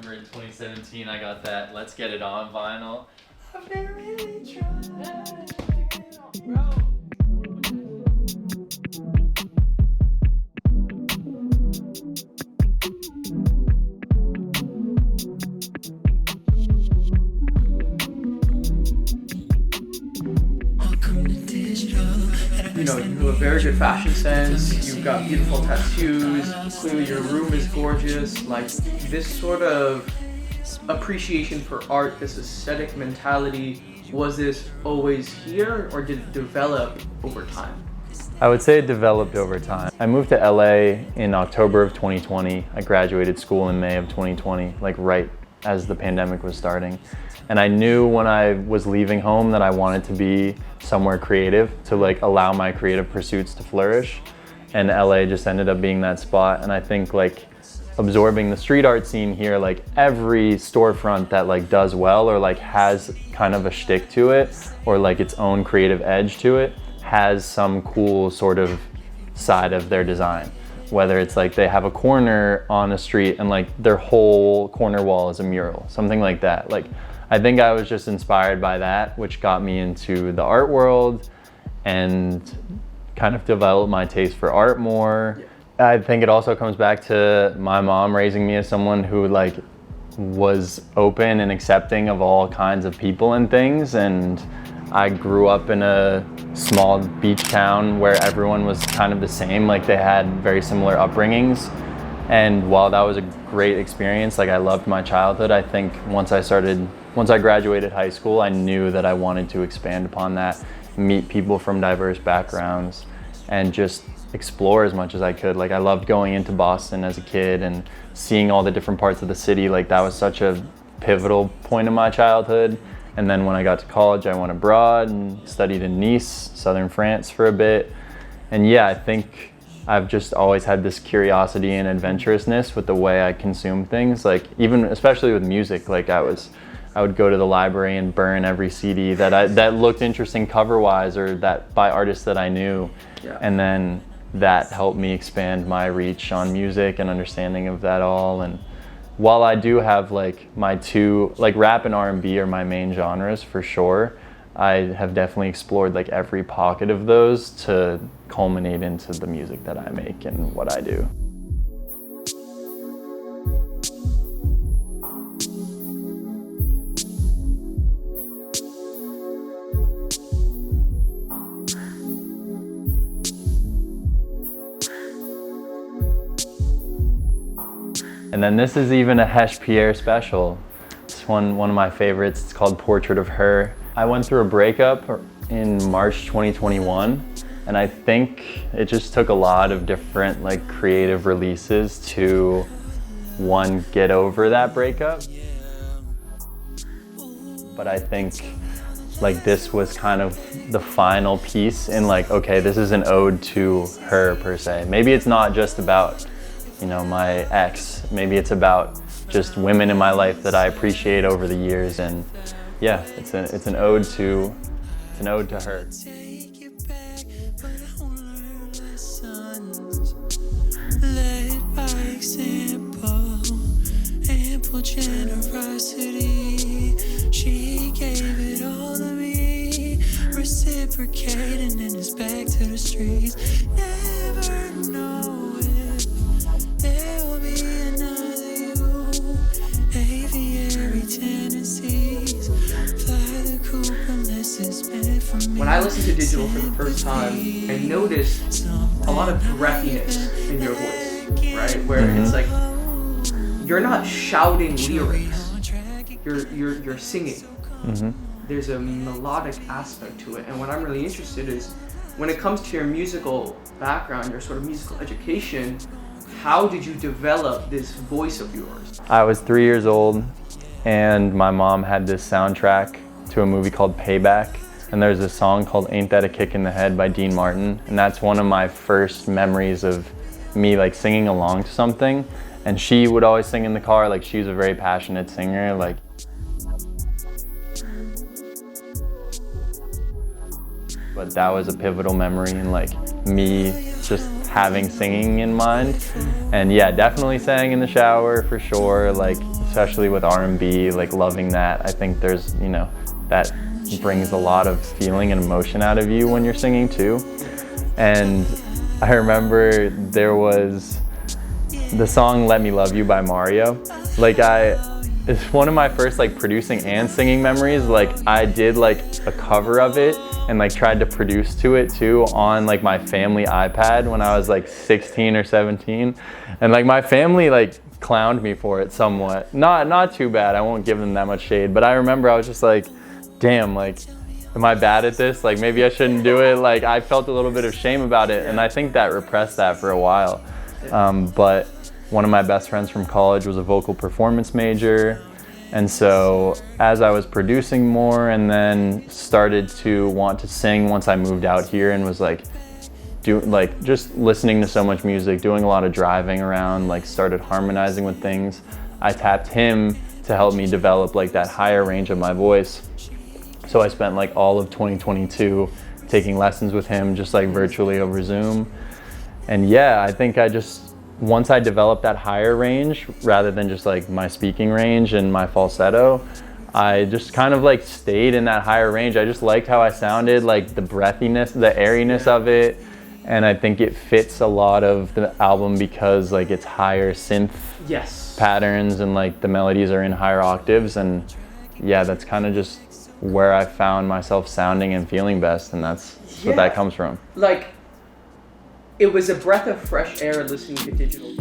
remember in 2017 I got that Let's Get It On vinyl. I've never really tried to get on, bro. You know, you have a very good fashion sense, you've got beautiful tattoos, clearly your room is gorgeous. Like, this sort of appreciation for art, this aesthetic mentality, was this always here or did it develop over time? I would say it developed over time. I moved to LA in October of 2020. I graduated school in May of 2020, like right as the pandemic was starting. And I knew when I was leaving home that I wanted to be somewhere creative, to like allow my creative pursuits to flourish. And LA just ended up being that spot. And I think like absorbing the street art scene here, like every storefront that like does well or like has kind of a shtick to it or like its own creative edge to it has some cool sort of side of their design. Whether it's like they have a corner on a street and like their whole corner wall is a mural, something like that. Like, I think I was just inspired by that, which got me into the art world and kind of developed my taste for art more. Yeah. I think it also comes back to my mom raising me as someone who like was open and accepting of all kinds of people and things. And I grew up in a small beach town where everyone was kind of the same, like they had very similar upbringings. And while that was a great experience, like I loved my childhood, I think once I graduated high school, I knew that I wanted to expand upon that, meet people from diverse backgrounds, and just explore as much as I could. Like I loved going into Boston as a kid and seeing all the different parts of the city. Like that was such a pivotal point in my childhood. And then when I got to college, I went abroad and studied in Nice, southern France for a bit. And yeah, I think I've just always had this curiosity and adventurousness with the way I consume things. Like even, especially with music, like I would go to the library and burn every CD that looked interesting cover-wise or that by artists that I knew. Yeah. And then that helped me expand my reach on music and understanding of that all. And while I do have like my two, like rap and R&B are my main genres for sure, I have definitely explored like every pocket of those to culminate into the music that I make and what I do. And then this is even a Pierre special. It's one of my favorites. It's called Portrait of Her. I went through a breakup in March 2021, and I think it just took a lot of different like creative releases to, one, get over that breakup. But I think like this was kind of the final piece in like, okay, this is an ode to her per se. Maybe it's not just about, you know, my ex. Maybe it's about just women in my life that I appreciate over the years, and yeah, it's an ode to her. Led by example, ample generosity. She gave it all to me, reciprocating, and it's back to the streets. Never know if there will be another you. Aviary tendencies, fly the coop unless it's meant for me. When I listened to Digital for the first time, I noticed a lot of breathiness in your voice, right? Where it's like you're not shouting lyrics, you're singing. Mm-hmm. There's a melodic aspect to it, and what I'm really interested is when it comes to your musical background, your sort of musical education, how did you develop this voice of yours? I was 3 years old, and my mom had this soundtrack to a movie called Payback, and there's a song called Ain't That a Kick in the Head by Dean Martin, and that's one of my first memories of me like singing along to something. And she would always sing in the car, like she's a very passionate singer, like. But that was a pivotal memory in like me just having singing in mind. And yeah, definitely sang in the shower for sure, like especially with R&B, like loving that. I think there's, you know, that brings a lot of feeling and emotion out of you when you're singing too. And I remember there was the song Let Me Love You by Mario. Like it's one of my first like producing and singing memories. Like I did like a cover of it and like tried to produce to it too on like my family iPad when I was like 16 or 17. And like my family like clowned me for it somewhat. Not too bad, I won't give them that much shade, but I remember I was just like, damn, like, am I bad at this? Like maybe I shouldn't do it. Like I felt a little bit of shame about it, and I think that repressed that for a while. But one of my best friends from college was a vocal performance major. And so as I was producing more and then started to want to sing once I moved out here and was like, just listening to so much music, doing a lot of driving around, like started harmonizing with things, I tapped him to help me develop like that higher range of my voice. So I spent like all of 2022 taking lessons with him, just like virtually over Zoom. And yeah, I think once I developed that higher range, rather than just like my speaking range and my falsetto, I just kind of like stayed in that higher range. I just liked how I sounded, like the breathiness, the airiness of it. And I think it fits a lot of the album because like it's higher synth patterns and like the melodies are in higher octaves. And yeah, that's kind of just where I found myself sounding and feeling best. And that's what that comes from. Like, it was a breath of fresh air listening to digital.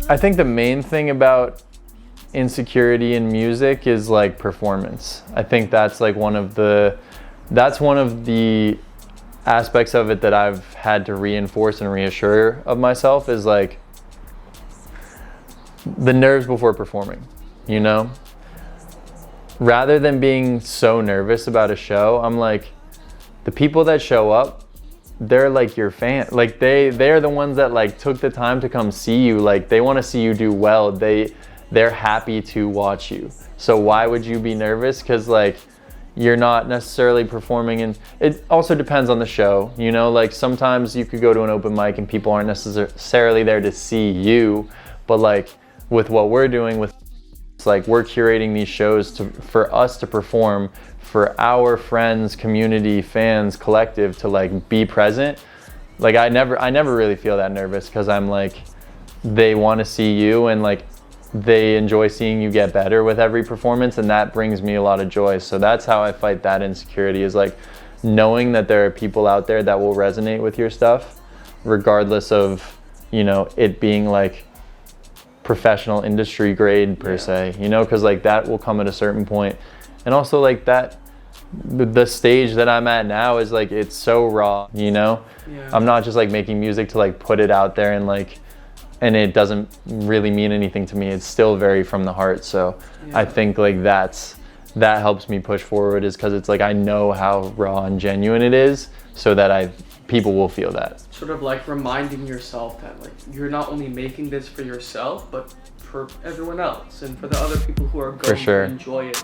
I think the main thing about insecurity in music is like performance. I think that's like one of the aspects of it that I've had to reinforce and reassure of myself is like the nerves before performing, you know? Rather than being so nervous about a show, I'm like, the people that show up, they're like your fan. Like they're the ones that like took the time to come see you. Like they want to see you do well. They're happy to watch you. So why would you be nervous? Because like you're not necessarily performing, and it also depends on the show, you know? Like sometimes you could go to an open mic and people aren't necessarily there to see you, but like with what we're doing with, it's like we're curating these shows for us to perform, for our friends, community, fans, collective to like be present. Like I never really feel that nervous because I'm like, they want to see you and like they enjoy seeing you get better with every performance, and that brings me a lot of joy. So that's how I fight that insecurity, is like knowing that there are people out there that will resonate with your stuff regardless of, you know, it being like professional industry grade per se, you know, because like that will come at a certain point. And also like that, the stage that I'm at now is like, it's so raw, you know? I'm not just like making music to like put it out there and like, and it doesn't really mean anything to me. It's still very from the heart. So I think like that helps me push forward, is because it's like I know how raw and genuine it is, so that people will feel that. Sort of like reminding yourself that like you're not only making this for yourself, but for everyone else and for the other people who are going to enjoy it.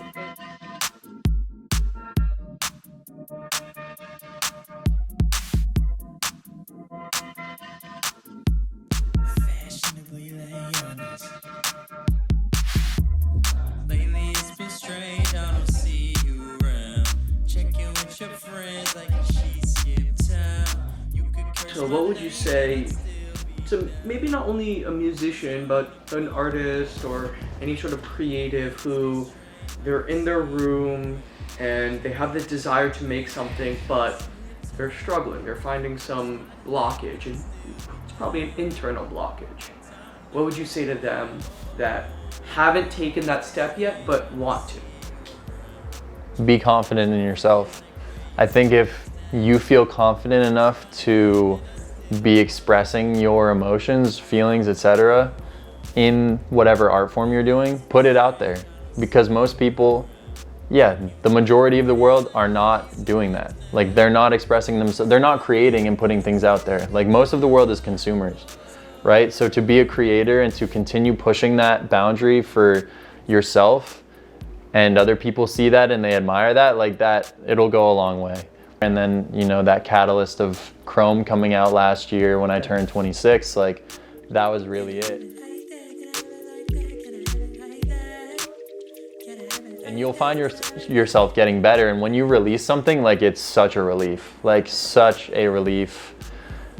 So what would you say to maybe not only a musician, but an artist or any sort of creative who they're in their room and they have the desire to make something, but they're struggling, they're finding some blockage, and it's probably an internal blockage. what would you say to them that haven't taken that step yet but want to? Be confident in yourself. I think if you feel confident enough to be expressing your emotions, feelings, etc. in whatever art form you're doing, put it out there. Because most people, the majority of the world are not doing that. Like, they're not expressing themselves, they're not creating and putting things out there. Like, most of the world is consumers, right? So to be a creator and to continue pushing that boundary for yourself, and other people see that and they admire that, like that, it'll go a long way. And then, you know, that catalyst of Chrome coming out last year when I turned 26, like that was really it. And you'll find yourself getting better. And when you release something, like it's such a relief,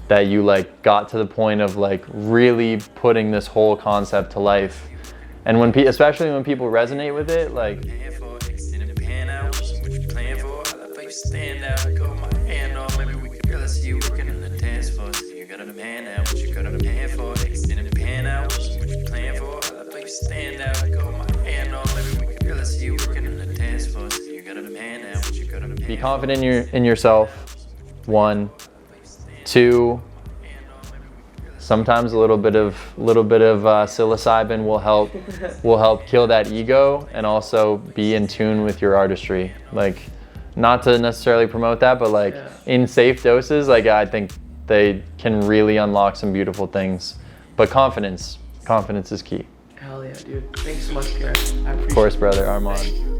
that you like got to the point of like really putting this whole concept to life. And when especially when people resonate with it, like be confident in yourself. 1, 2. Sometimes a little bit of psilocybin will help kill that ego, and also be in tune with your artistry. Like, not to necessarily promote that, but like in safe doses, like I think they can really unlock some beautiful things. But confidence is key. Hell yeah, dude. Thanks so much, Pierre. I appreciate it. Of course, brother, Armaan.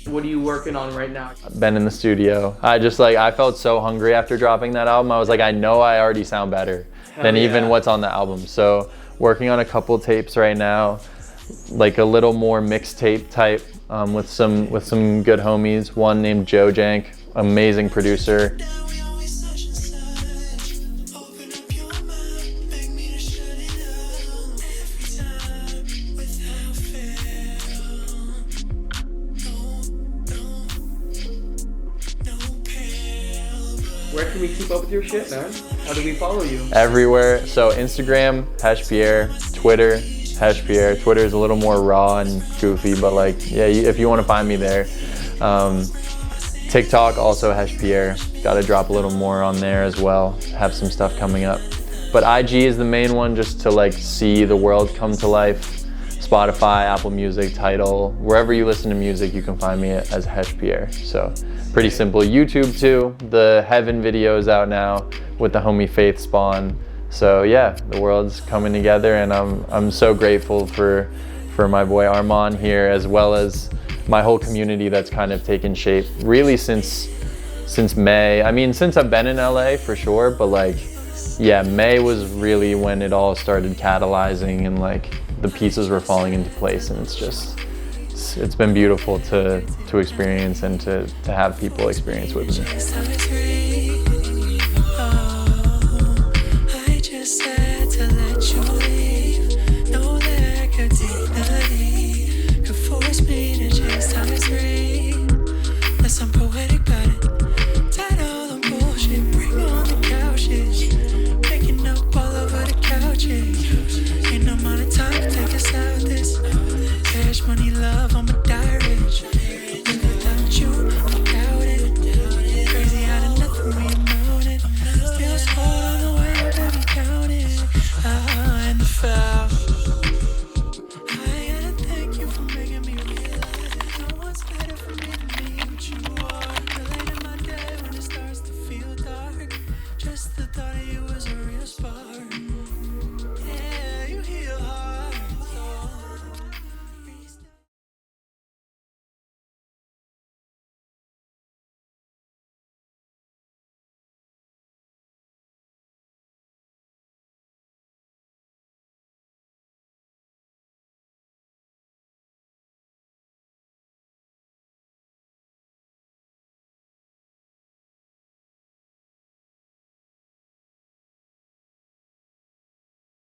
What are you working on right now? I've been in the studio. I felt so hungry after dropping that album. I was like, I know I already sound better than even what's on the album. So working on a couple tapes right now, like a little more mixtape type with some good homies. One named Joe Jank, amazing producer. Where can we keep up with your shit, man? How do we follow you? Everywhere. So Instagram, Pierre. Twitter, Pierre. Twitter is a little more raw and goofy, but like, yeah, if you want to find me there. TikTok, also Pierre. Got to drop a little more on there as well. Have some stuff coming up. But IG is the main one, just to like see the world come to life. Spotify, Apple Music, Tidal, wherever you listen to music, you can find me as Pierre. So pretty simple. YouTube too. The Heaven video is out now with the homie Faith Spawn. So yeah, the world's coming together, and I'm so grateful for my boy Armaan here, as well as my whole community that's kind of taken shape really since May. I mean, since I've been in LA for sure, but like, yeah, May was really when it all started catalyzing and like the pieces were falling into place, and it's been beautiful to experience and to have people experience with me.